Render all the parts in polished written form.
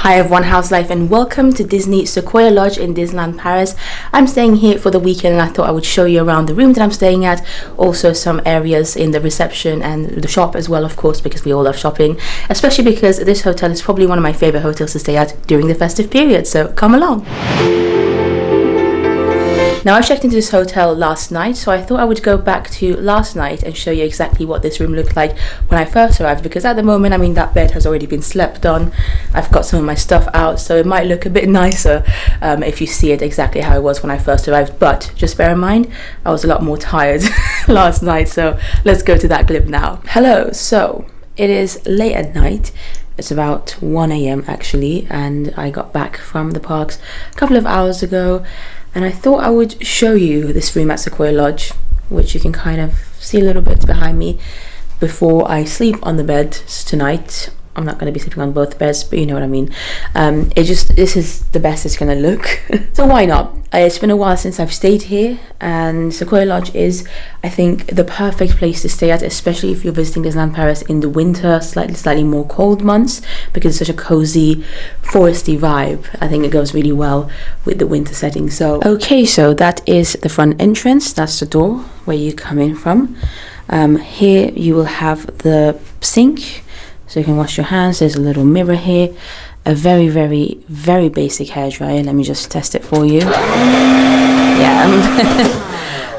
Hi everyone, how's life and welcome to Disney Sequoia Lodge in Disneyland Paris. I'm staying here for the weekend and I thought I would show you around the room that I'm staying at, also some areas in the reception and the shop as well, of course, because we all love shopping, especially because this hotel is probably one of my favorite hotels to stay at during the festive period, so come along. Now, I checked into this hotel last night, so I thought I would go back to last night and show you exactly what this room looked like when I first arrived, because at the moment, I mean, that bed has already been slept on. I've got some of my stuff out, so it might look a bit nicer if you see it exactly how it was when I first arrived. But just bear in mind, I was a lot more tired last night, so let's go to that clip now. Hello, so it is late at night. It's about 1 a.m. actually, and I got back from the parks a couple of hours ago, and I thought I would show you this room at Sequoia Lodge, which you can kind of see a little bit behind me, before I sleep on the bed tonight. I'm not going to be sleeping on both beds, but you know what I mean. This is the best it's going to look. So why not? It's been a while since I've stayed here, and Sequoia Lodge is, I think, the perfect place to stay at, especially if you're visiting Disneyland Paris in the winter, slightly more cold months, because it's such a cozy, foresty vibe. I think it goes really well with the winter setting. So, okay, so that is the front entrance. That's the door where you come in from. Here you will have the sink, so you can wash your hands. There's a little mirror here, a very, very, very basic hairdryer. Let me just test it for you. Yeah,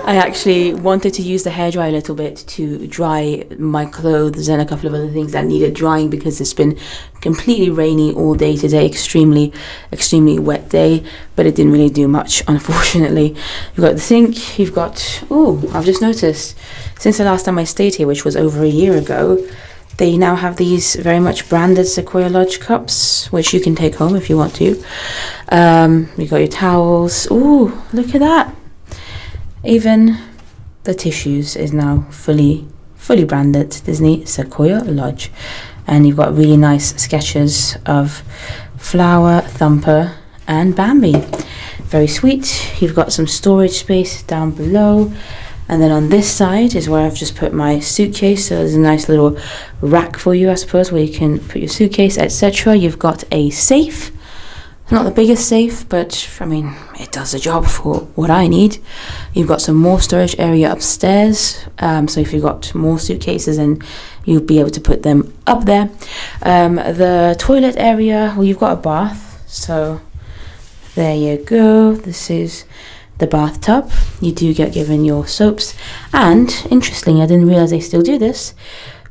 I actually wanted to use the hairdryer a little bit to dry my clothes and a couple of other things that needed drying, because it's been completely rainy all day today, extremely wet day, but it didn't really do much, unfortunately. You've got the sink, you've got, oh, I've just noticed, since the last time I stayed here, which was over a year ago, they now have these very much branded Sequoia Lodge cups, which you can take home if you want to. You got your towels. Ooh, look at that. Even the tissues is now fully branded Disney Sequoia Lodge. And you've got really nice sketches of Flower, Thumper, and Bambi. Very sweet. You've got some storage space down below. And then on this side is where I've just put my suitcase. So there's a nice little rack for you, I suppose, where you can put your suitcase, etc. You've got a safe. Not the biggest safe, but I mean, it does the job for what I need. You've got some more storage area upstairs. So if you've got more suitcases, then you'll be able to put them up there. The toilet area, well, you've got a bath. So there you go. This is the bathtub. You do get given your soaps, and interestingly, I didn't realize they still do this,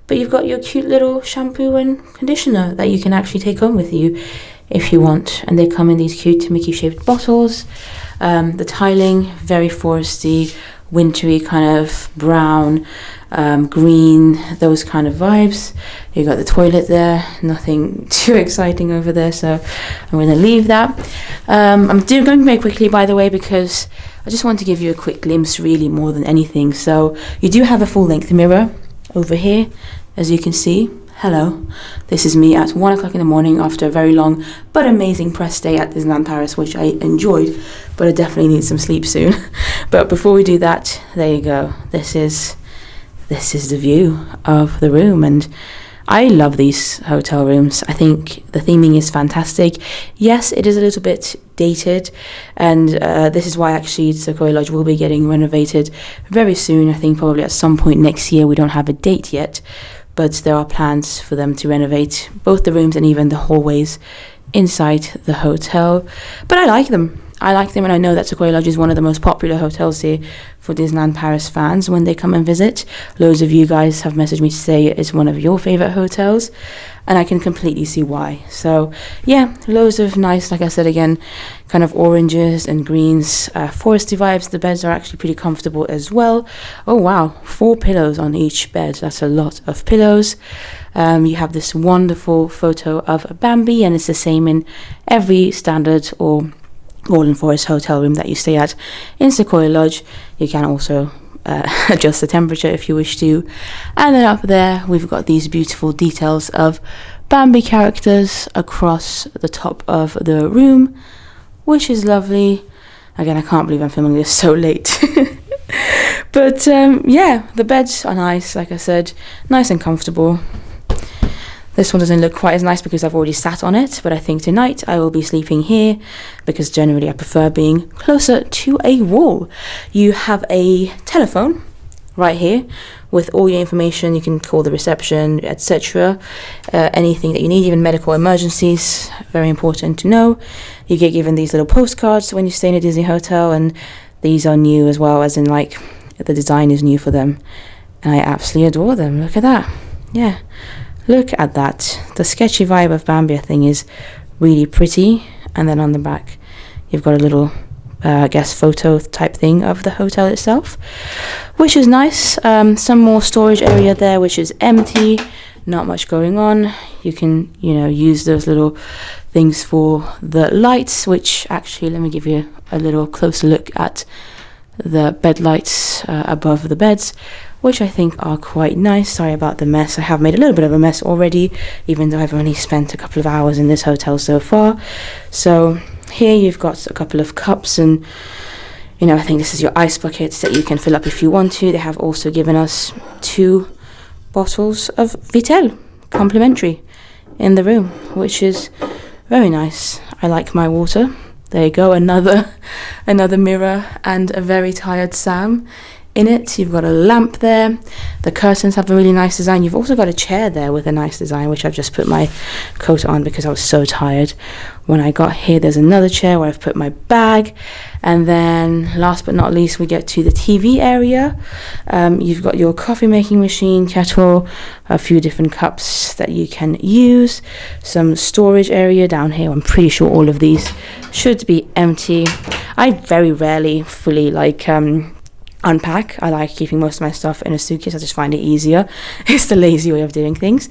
but you've got your cute little shampoo and conditioner that you can actually take home with you if you want, and they come in these cute Mickey shaped bottles. The tiling, very foresty, wintry, kind of brown, green, those kind of vibes. You got the toilet there, nothing too exciting over there, so I'm going to leave that. I'm going very quickly, by the way, because I just want to give you a quick glimpse, really, more than anything. So you do have a full-length mirror over here, as you can see. Hello, this is me at 1 o'clock in the morning after a very long but amazing press day at Disneyland Paris, which I enjoyed, but I definitely need some sleep soon. But before we do that, there you go. This is the view of the room, and I love these hotel rooms. I think the theming is fantastic. Yes, it is a little bit dated, and this is why actually Sequoia Lodge will be getting renovated very soon. I think probably at some point next year. We don't have a date yet, but there are plans for them to renovate both the rooms and even the hallways inside the hotel. But I like them. And I know that Sequoia Lodge is one of the most popular hotels here for Disneyland Paris fans when they come and visit. Loads of you guys have messaged me to say it's one of your favorite hotels, and I can completely see why. So yeah, loads of nice, like I said again, kind of oranges and greens, foresty vibes. The beds are actually pretty comfortable as well. Oh wow, 4 pillows on each bed. That's a lot of pillows. You have this wonderful photo of Bambi, and it's the same in every standard or Golden Forest hotel room that you stay at in Sequoia Lodge. You can also adjust the temperature if you wish to. And then up there we've got these beautiful details of Bambi characters across the top of the room, which is lovely. Again, I can't believe I'm filming this so late. But yeah, the beds are nice, like I said, nice and comfortable. This one doesn't look quite as nice because I've already sat on it, but I think tonight I will be sleeping here because generally I prefer being closer to a wall. You have a telephone right here with all your information. You can call the reception, etc. Anything that you need, even medical emergencies, very important to know. You get given these little postcards when you stay in a Disney hotel, and these are new as well, as in like the design is new for them, and I absolutely adore them. Look at that. Yeah, look at that. The sketchy vibe of Bambi, I think, is really pretty. And then on the back you've got a little I guess photo type thing of the hotel itself, which is nice. Some more storage area there, which is empty, not much going on. You can, you know, use those little things for the lights, which actually, let me give you a little closer look at the bed lights above the beds, which I think are quite nice. Sorry about the mess. I have made a little bit of a mess already, even though I've only spent a couple of hours in this hotel so far. So here you've got a couple of cups, and you know, I think this is your ice buckets that you can fill up if you want to. They have also given us 2 bottles of Vittel complimentary in the room, which is very nice. I like my water. There you go, another mirror and a very tired Sam in it. You've got a lamp there. The curtains have a really nice design. You've also got a chair there with a nice design, which I've just put my coat on because I was so tired when I got here. There's another chair where I've put my bag. And then last but not least, we get to the TV area. You've got your coffee making machine, kettle, a few different cups that you can use, some storage area down here. I'm pretty sure all of these should be empty. I very rarely fully unpack. I like keeping most of my stuff in a suitcase. I just find it easier. It's the lazy way of doing things.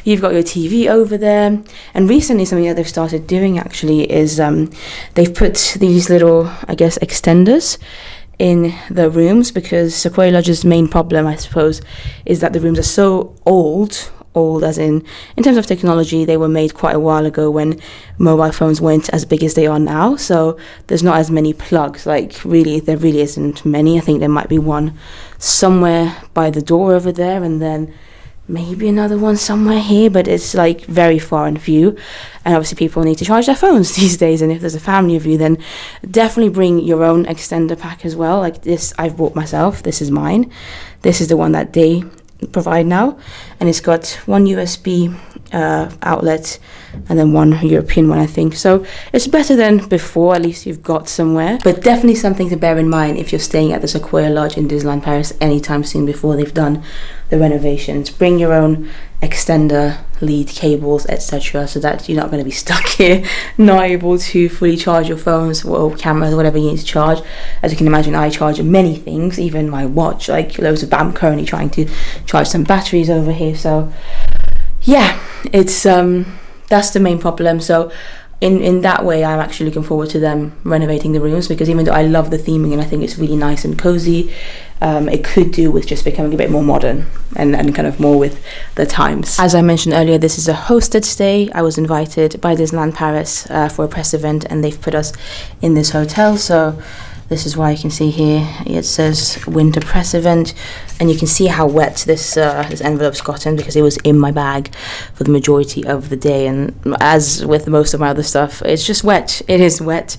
You've got your TV over there, and recently something that they've started doing actually is they've put these little, I guess, extenders in the rooms, because Sequoia Lodge's main problem, I suppose, is that the rooms are so old as in terms of technology. They were made quite a while ago when mobile phones weren't as big as they are now, so there's not as many plugs. Like, really, there really isn't many. I think there might be one somewhere by the door over there, and then maybe another one somewhere here, but it's like very far in view. And obviously people need to charge their phones these days, and if there's a family of you, then definitely bring your own extender pack as well. Like this I've bought myself. This is mine. This is the one that they provide now, and it's got one USB outlet and then one European one, I think. So it's better than before. At least you've got somewhere. But definitely something to bear in mind if you're staying at the Sequoia Lodge in Disneyland Paris anytime soon before they've done the renovations. Bring your own extender, lead cables, etc., so that you're not going to be stuck here not able to fully charge your phones or cameras, whatever you need to charge. As you can imagine, I charge many things, even my watch. Like loads of I'm currently trying to charge some batteries over here. So yeah, it's that's the main problem. So in that way, I'm actually looking forward to them renovating the rooms, because even though I love the theming and I think it's really nice and cozy, it could do with just becoming a bit more modern and kind of more with the times. As I mentioned earlier, this is a hosted stay. I was invited by Disneyland Paris for a press event, and they've put us in this hotel. So this is why you can see here it says winter press event, and you can see how wet this envelope's gotten, because it was in my bag for the majority of the day, and as with most of my other stuff, it's just wet. It is wet.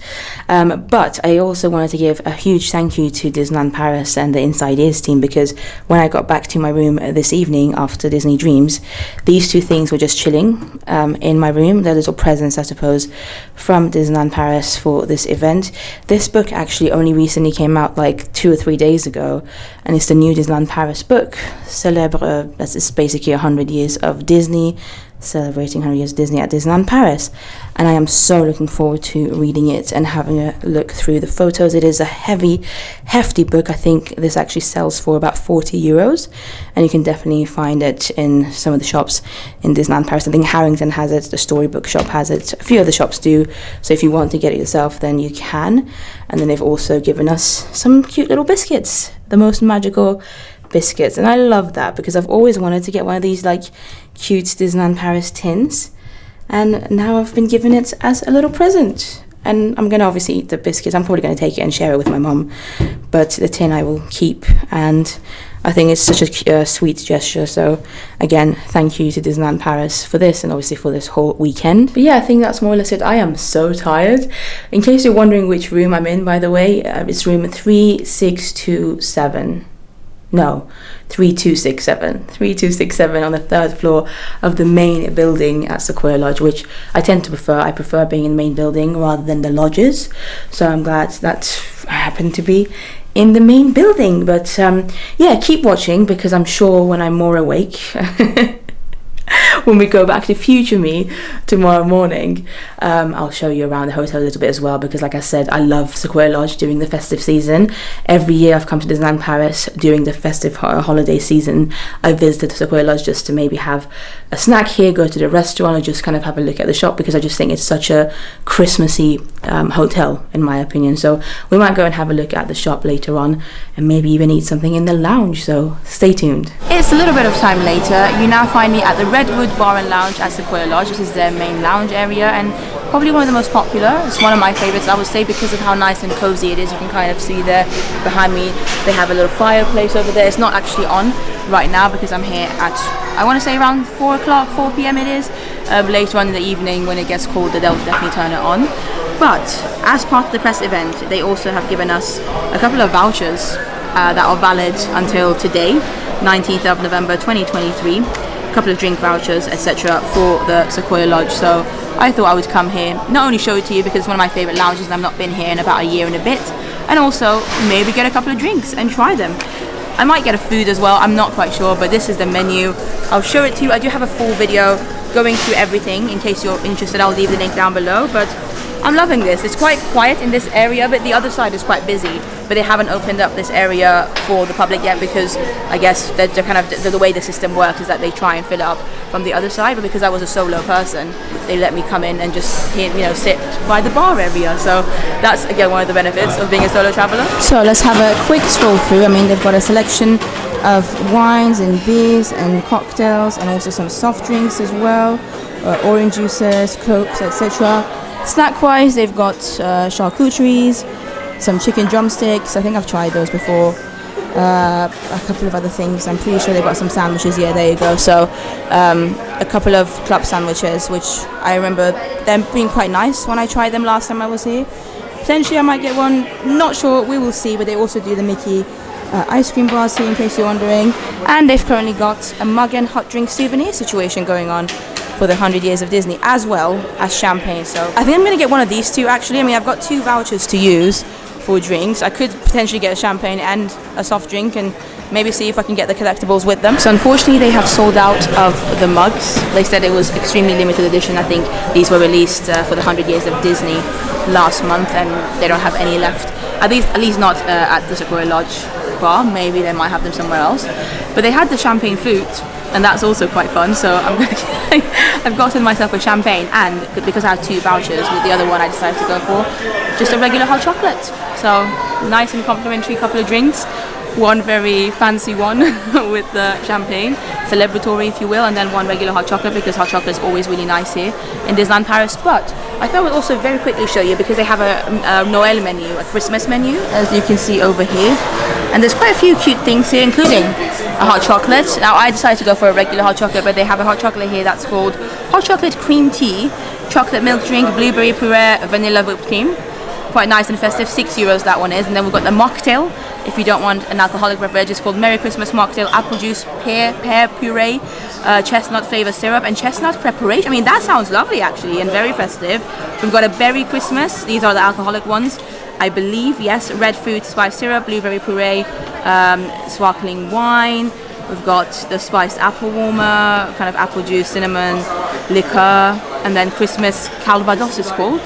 But I also wanted to give a huge thank you to Disneyland Paris and the Inside Ears team, because when I got back to my room this evening after Disney Dreams, these two things were just chilling in my room. They're little presents, I suppose, from Disneyland Paris for this event. This book actually only recently came out like 2 or 3 days ago, and it's the new Disneyland Paris book, Célèbre. That's basically 100 years of Disney, celebrating 100 years of Disney at Disneyland Paris, and I am so looking forward to reading it and having a look through the photos. It is a hefty book. I think this actually sells for about 40 euros, and you can definitely find it in some of the shops in Disneyland Paris. I think Harrington has it, the Storybook shop has it, a few other shops do, so if you want to get it yourself, then you can. And then they've also given us some cute little biscuits, the most magical biscuits, and I love that, because I've always wanted to get one of these like cute Disneyland Paris tins, and now I've been given it as a little present. And I'm gonna obviously eat the biscuits. I'm probably gonna take it and share it with my mom, but the tin I will keep, and I think it's such a sweet gesture. So again, thank you to Disneyland Paris for this, and obviously for this whole weekend. But yeah, I think that's more or less it. I am so tired. In case you're wondering which room I'm in, by the way, it's room 3627. No, 3267. 3267 on the 3rd floor of the main building at Sequoia Lodge, which I tend to prefer. I prefer being in the main building rather than the lodges. So I'm glad that I happen to be in the main building. But yeah, keep watching, because I'm sure when I'm more awake, when we go back to future me tomorrow morning, I'll show you around the hotel a little bit as well, because like I said, I love Sequoia Lodge during the festive season. Every year I've come to Disneyland Paris during the festive holiday season. I visited Sequoia Lodge just to maybe have a snack here, go to the restaurant, or just kind of have a look at the shop, because I just think it's such a Christmassy hotel, in my opinion. So we might go and have a look at the shop later on, and maybe even eat something in the lounge, so stay tuned. It's a little bit of time later. You now find me at the Redwood Bar Lounge at Sequoia Lodge. This is their main lounge area, and probably one of the most popular. It's one of my favorites, I would say, because of how nice and cozy it is. You can kind of see there behind me, they have a little fireplace over there. It's not actually on right now because I'm here at, I want to say around 4 p.m. it is. Later on in the evening, when it gets colder, they'll definitely turn it on. But as part of the press event, they also have given us a couple of vouchers that are valid until today, 19th of November 2023. A couple of drink vouchers, etc. for the Sequoia Lodge. So I thought I would come here, not only show it to you because it's one of my favorite lounges and I've not been here in about a year and a bit, and also maybe get a couple of drinks and try them. I might get a food as well, I'm not quite sure, but this is the menu. I'll show it to you. I do have a full video going through everything. In case you're interested, I'll leave the link down below. But I'm loving this. It's quite quiet in this area, but the other side is quite busy. But they haven't opened up this area for the public yet, because I guess they're kind of the way the system works is that they try and fill it up from the other side. But because I was a solo person, they let me come in and just sit by the bar area. So that's again one of the benefits of being a solo traveler. So let's have a quick stroll through. I mean, they've got a selection of wines and beers and cocktails, and also some soft drinks as well, orange juices, cokes, etc. Snack-wise, they've got charcuteries, some chicken drumsticks. I think I've tried those before. A couple of other things. I'm pretty sure they've got some sandwiches. Yeah, there you go. So a couple of club sandwiches, which I remember them being quite nice when I tried them last time I was here. Potentially I might get one. Not sure. We will see. But they also do the Mickey ice cream bars here, in case you're wondering. And they've currently got a mug and hot drink souvenir situation going on for the 100 years of Disney, as well as champagne. So I think I'm going to get one of these two, actually. I mean, I've got 2 vouchers to use for drinks. I could potentially get a champagne and a soft drink, and maybe see if I can get the collectibles with them. So unfortunately they have sold out of the mugs. They said it was extremely limited edition. I think these were released for the 100 years of Disney last month, and they don't have any left. At least not at the Sequoia Lodge bar. Maybe they might have them somewhere else. But they had the champagne flute, and that's also quite fun. So I've gotten myself a champagne, and because I have 2 vouchers, with the other one I decided to go for just a regular hot chocolate. So nice and complimentary couple of drinks. One very fancy one with the champagne, celebratory if you will, and then one regular hot chocolate, because hot chocolate is always really nice here in Disneyland Paris. But I thought I would also very quickly show you, because they have a Noel menu, a Christmas menu, as you can see over here. And there's quite a few cute things here, including a hot chocolate. Now I decided to go for a regular hot chocolate, but they have a hot chocolate here that's called hot chocolate cream tea, chocolate milk drink, blueberry puree, vanilla whipped cream. Quite nice and festive. €6 that one is. And then we've got the mocktail, if you don't want an alcoholic beverage. It's called Merry Christmas Mocktail, apple juice, pear puree, chestnut flavor syrup, and chestnut preparation. I mean, that sounds lovely actually, and very festive. We've got a berry Christmas. These are the alcoholic ones, I believe. Yes, red fruit spice syrup, blueberry puree, sparkling wine. We've got the spiced apple warmer, kind of apple juice, cinnamon, liqueur, and then Christmas Calvados is called.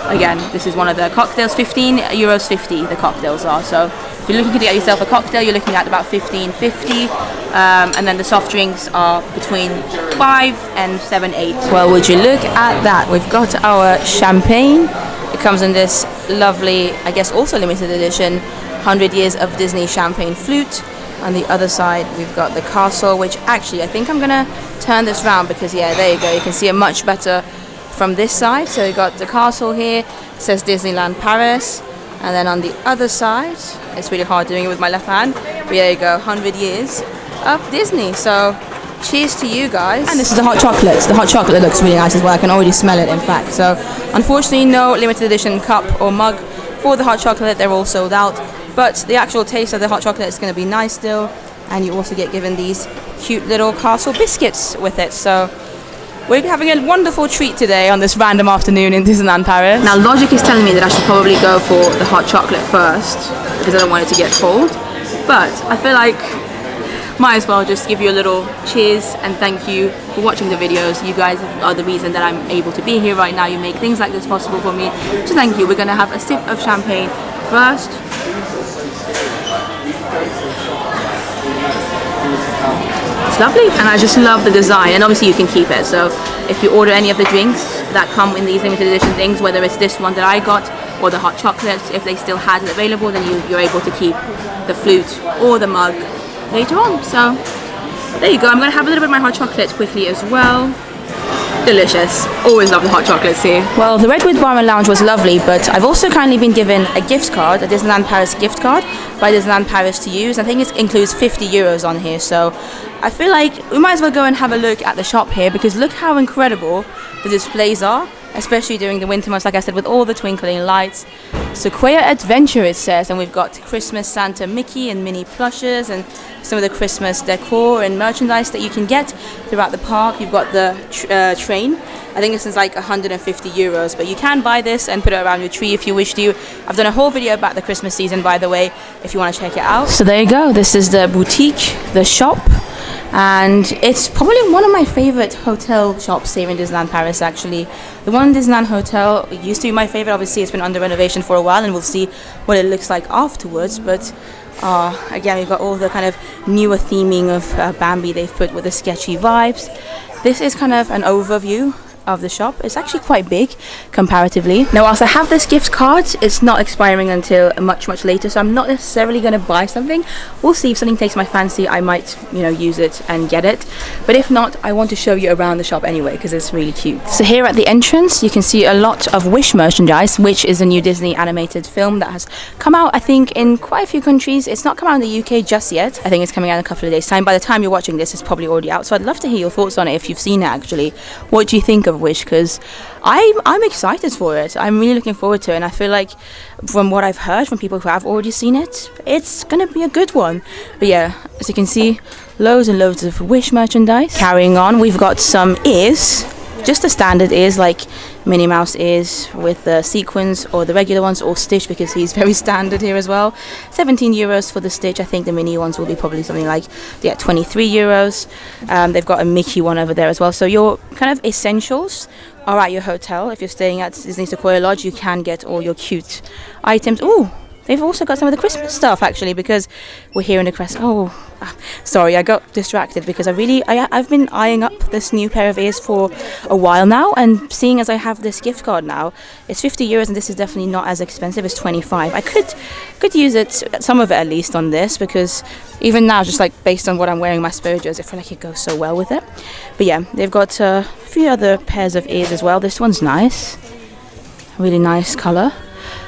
Again, this is one of the cocktails. €15.50 the cocktails are. So if you're looking to get yourself a cocktail, you're looking at about $15.50. And then the soft drinks are between 5 and 7-8. Well, would you look at that? We've got our champagne. It comes in this lovely, I guess also limited edition, 100 years of Disney champagne flute. On the other side, we've got the castle, which actually I think I'm gonna turn this round, because yeah, there you go. You can see it much better from this side. So you got the castle here. It says Disneyland Paris, And then on the other side, it's really hard doing it with my left hand, but there you go, 100 years of Disney. So cheers to you guys. And this is the hot chocolate. The hot chocolate looks really nice as well. I can already smell it, in fact. So unfortunately, no limited edition cup or mug for the hot chocolate. They're all sold out. But the actual taste of the hot chocolate is going to be nice still. And you also get given these cute little castle biscuits with it. So we're having a wonderful treat today on this random afternoon in Disneyland Paris. Now logic is telling me that I should probably go for the hot chocolate first because I don't want it to get cold. But I feel like might as well just give you a little cheers and thank you for watching the videos. You guys are the reason that I'm able to be here right now. You make things like this possible for me. So thank you. We're going to have a sip of champagne first. It's lovely, and I just love the design, and obviously you can keep it. So if you order any of the drinks that come in these limited edition things, whether it's this one that I got or the hot chocolates, if they still had it available, then you're able to keep the flute or the mug later on. So there you go. I'm going to have a little bit of my hot chocolate quickly as well. Delicious. Always love the hot chocolates here. Well, the Redwood Bar Lounge was lovely, but I've also kindly been given a gift card, a Disneyland Paris gift card by Disneyland Paris to use. I think it includes 50 euros on here, so I feel like we might as well go and have a look at the shop here, because look how incredible the displays are, especially during the winter months, like I said, with all the twinkling lights. Sequoia Adventure, it says, and we've got Christmas Santa Mickey and mini plushes and some of the Christmas decor and merchandise that you can get throughout the park. You've got the train. I think this is like 150 euros, but you can buy this and put it around your tree if you wish to. I've done a whole video about the Christmas season, by the way, if you want to check it out. So there you go. This is the boutique, the shop. And it's probably one of my favorite hotel shops here in Disneyland Paris, actually. The one in Disneyland Hotel used to be my favorite. Obviously, it's been under renovation for a while, and we'll see what it looks like afterwards. But again, we've got all the kind of newer theming of Bambi they've put with the sketchy vibes. This is kind of an overview of the shop. It's actually quite big comparatively. Now, whilst I have this gift card, it's not expiring until much later, so I'm not necessarily going to buy something. We'll see. If something takes my fancy, I might, use it and get it, but if not, I want to show you around the shop anyway because it's really cute. So here at the entrance you can see a lot of Wish merchandise, which is a new Disney animated film that has come out, I think, in quite a few countries. It's not come out in the UK just yet. I think it's coming out in a couple of days time. By the time you're watching this, it's probably already out, so I'd love to hear your thoughts on it if you've seen it actually. What do you think of Wish? Because I'm excited for it. I'm really looking forward to it, and I feel like from what I've heard from people who have already seen it, it's gonna be a good one. But yeah, as you can see, loads and loads of Wish merchandise. Carrying on, we've got some ears, just the standard ears like Minnie Mouse ears with the sequins, or the regular ones, or Stitch, because he's very standard here as well. 17 euros for the Stitch. I think the mini ones will be probably something like 23 euros. They've got a Mickey one over there as well. So your kind of essentials are at your hotel. If you're staying at Disney Sequoia Lodge, you can get all your cute items. Ooh, they've also got some of the Christmas stuff actually, because we're here in the crest. Sorry, I got distracted because I've been eyeing up this new pair of ears for a while now, and seeing as I have this gift card now, it's 50 euros, and this is definitely not as expensive as 25. I could use it, some of it at least, on this, because even now, just like based on what I'm wearing, my Spurgers, I feel like it goes so well with it. But yeah, they've got a few other pairs of ears as well. This one's nice, really nice color.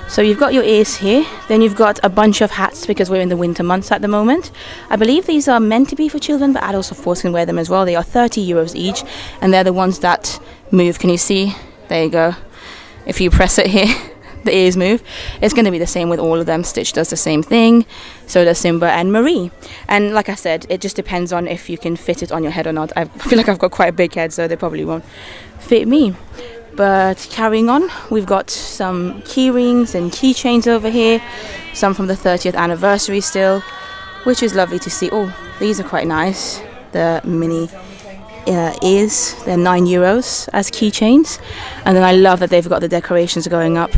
So you've got your ears here, then you've got a bunch of hats because we're in the winter months at the moment. I believe these are meant to be for children, but adults of course can wear them as well. They are 30 euros each, and they're the ones that move. Can you see? There you go. If you press it here, the ears move. It's going to be the same with all of them. Stitch does the same thing, so does Simba and Marie. And like I said, it just depends on if you can fit it on your head or not. I feel like I've got quite a big head, so they probably won't fit me. But carrying on, we've got some key rings and keychains over here, some from the 30th anniversary still, which is lovely to see. Oh, these are quite nice. The mini ears, they're 9 euros as keychains. And then I love that they've got the decorations going up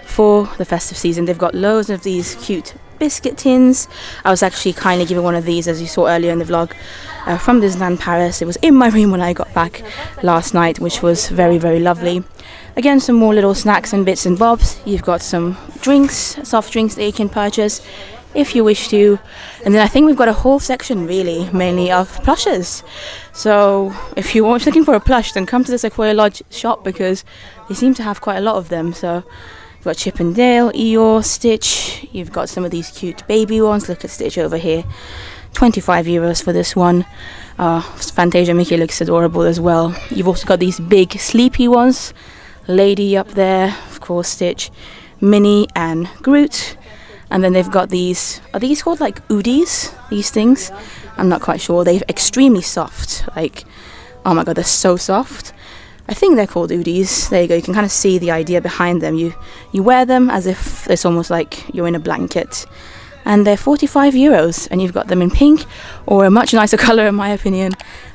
for the festive season. They've got loads of these cute biscuit tins. I was actually kindly given one of these, as you saw earlier in the vlog, from Disneyland Paris. It was in my room when I got back last night, which was very, very lovely. Again, some more little snacks and bits and bobs. You've got some drinks, soft drinks that you can purchase if you wish to. And then I think we've got a whole section really, mainly of plushes. So if you're looking for a plush, then come to the Sequoia Lodge shop, because they seem to have quite a lot of them. So You've got Chip and Dale, Eeyore, Stitch. You've got some of these cute baby ones. Look at Stitch over here. 25 euros for this one. Fantasia Mickey looks adorable as well. You've also got these big sleepy ones. Lady up there, of course, Stitch, Minnie and Groot. And then they've got these, are these called like Oodies? These things? I'm not quite sure. They're extremely soft. Like, oh my god, they're so soft. I think they're called Oodies. There you go. You can kind of see the idea behind them. You wear them as if it's almost like you're in a blanket. And they're 45 euros. And you've got them in pink, or a much nicer colour in my opinion,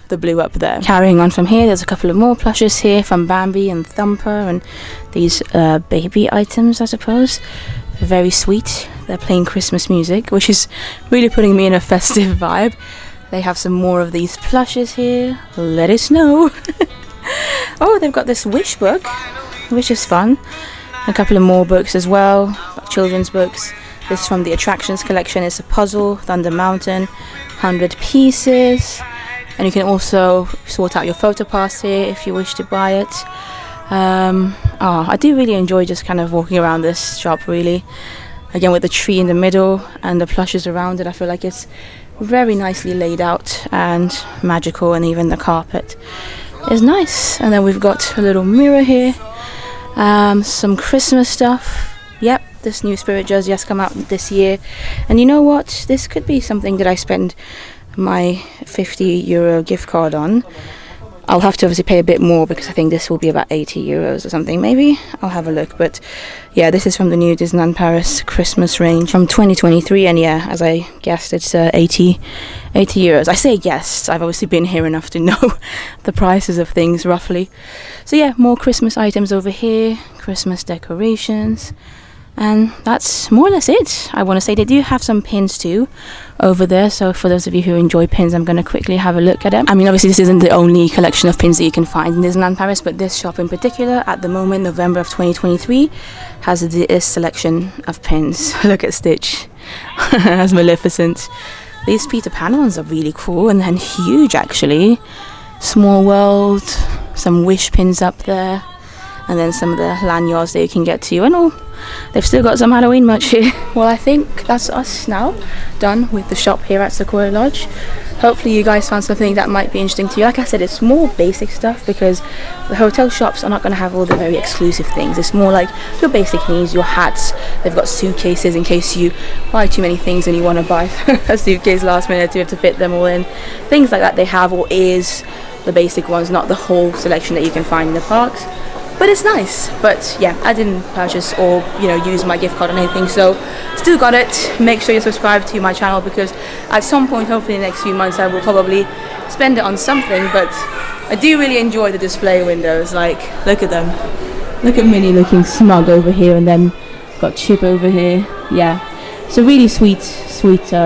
the blue up there. Carrying on from here, there's a couple of more plushes here from Bambi and Thumper, and these baby items, I suppose. They're very sweet. They're playing Christmas music, which is really putting me in a festive vibe. They have some more of these plushes here. Let it snow. Oh, they've got this wish book, which is fun. A couple of more books as well, like children's books. This from the attractions collection is a puzzle, Thunder Mountain, 100 pieces. And you can also sort out your photo pass here if you wish to buy it. I do really enjoy just kind of walking around this shop, really. Again, with the tree in the middle and the plushes around it, I feel like it's very nicely laid out and magical, and even the carpet is nice. And then we've got a little mirror here, some Christmas stuff. Yep, this new Spirit jersey has come out this year, and you know what, this could be something that I spend my 50 euro gift card on. I'll have to obviously pay a bit more because I think this will be about 80 euros or something, maybe. I'll have a look. But yeah, this is from the new Disneyland Paris Christmas range from 2023, and yeah, as I guessed, it's 80 euros. I say guessed, I've obviously been here enough to know the prices of things roughly. So yeah, more Christmas items over here, Christmas decorations. And that's more or less it. I want to say they do have some pins too over there, so for those of you who enjoy pins, I'm going to quickly have a look at them. I mean, obviously this isn't the only collection of pins that you can find in Disneyland Paris, but this shop in particular, at the moment, November of 2023, has this selection of pins. Look at Stitch as Maleficent. These Peter Pan ones are really cool, and then huge actually. Small World, some Wish pins up there, and then some of the lanyards that you can get to, and all. They've still got some Halloween merch here. Well, I think that's us now, done with the shop here at Sequoia Lodge. Hopefully you guys found something that might be interesting to you. Like I said, it's more basic stuff because the hotel shops are not going to have all the very exclusive things. It's more like your basic needs, your hats. They've got suitcases in case you buy too many things and you want to buy a suitcase last minute to have to fit them all in. Things like that they have, or ears, the basic ones, not the whole selection that you can find in the parks. But it's nice. But yeah, I didn't purchase or use my gift card on anything, so still got it. Make sure you subscribe to my channel because at some point, hopefully in the next few months, I will probably spend it on something. But I do really enjoy the display windows. Like, look at them. Look at Minnie looking smug over here, and then got Chip over here. Yeah, it's a really sweet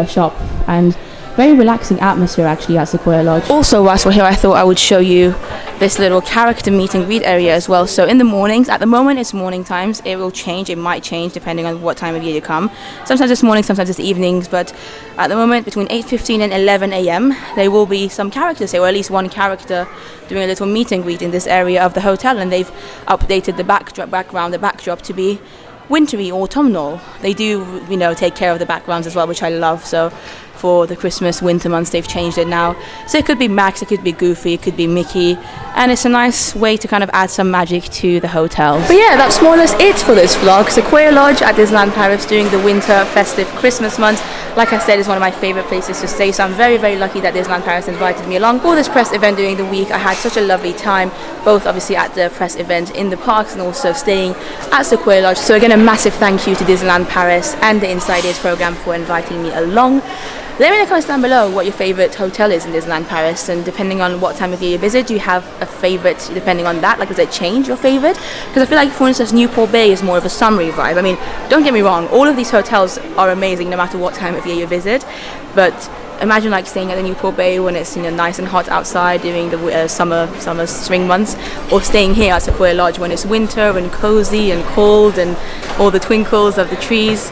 shop, and very relaxing atmosphere actually at Sequoia Lodge. Also, whilst we're here, I thought I would show you this little character meet and greet area as well. So in the mornings, at the moment it's morning times, it will change, it might change depending on what time of year you come. Sometimes it's morning, sometimes it's evenings, but at the moment between 8:15 and 11 a.m. there will be some characters here, or at least one character doing a little meet and greet in this area of the hotel, and they've updated the backdrop to be wintry, autumnal. They do, take care of the backgrounds as well, which I love. So for the Christmas winter months, they've changed it now. So it could be Max, it could be Goofy, it could be Mickey, and it's a nice way to kind of add some magic to the hotel. But yeah, that's more or less it for this vlog. Sequoia Lodge at Disneyland Paris during the winter festive Christmas months. Like I said, is one of my favorite places to stay, so I'm very, very lucky that Disneyland Paris invited me along for this press event during the week. I had such a lovely time, both obviously at the press event in the parks and also staying at Sequoia Lodge. So again, a massive thank you to Disneyland Paris and the Inside Ears program for inviting me along. Let me know in the comments down below what your favourite hotel is in Disneyland Paris, and depending on what time of year you visit, do you have a favourite depending on that? Like, does it change your favourite? Because I feel like, for instance, Newport Bay is more of a summery vibe. I mean, don't get me wrong, all of these hotels are amazing no matter what time of year you visit, but imagine like staying at the Newport Bay when it's nice and hot outside during the summer spring months, or staying here at Sequoia Lodge when it's winter and cozy and cold and all the twinkles of the trees.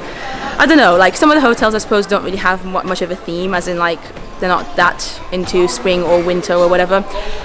I don't know, like some of the hotels I suppose don't really have much of a theme, as in like they're not that into spring or winter or whatever.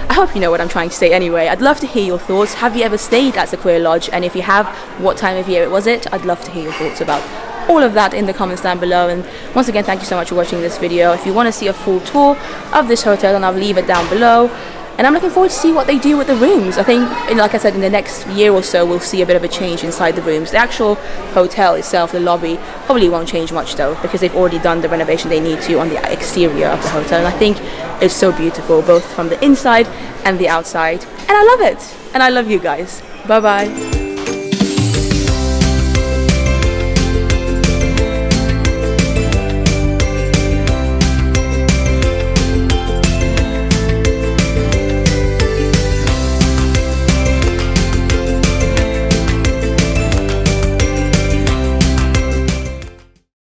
I hope you know what I'm trying to say anyway. I'd love to hear your thoughts. Have you ever stayed at Sequoia Lodge? And if you have, what time of year was it? I'd love to hear your thoughts about all of that in the comments down below. And once again, thank you so much for watching this video. If you want to see a full tour of this hotel, then I'll leave it down below. And I'm looking forward to see what they do with the rooms. I think, like I said, in the next year or so, we'll see a bit of a change inside the rooms. The actual hotel itself, the lobby, probably won't change much though, because they've already done the renovation they need to on the exterior of the hotel. And I think it's so beautiful, both from the inside and the outside. And I love it. And I love you guys. Bye bye.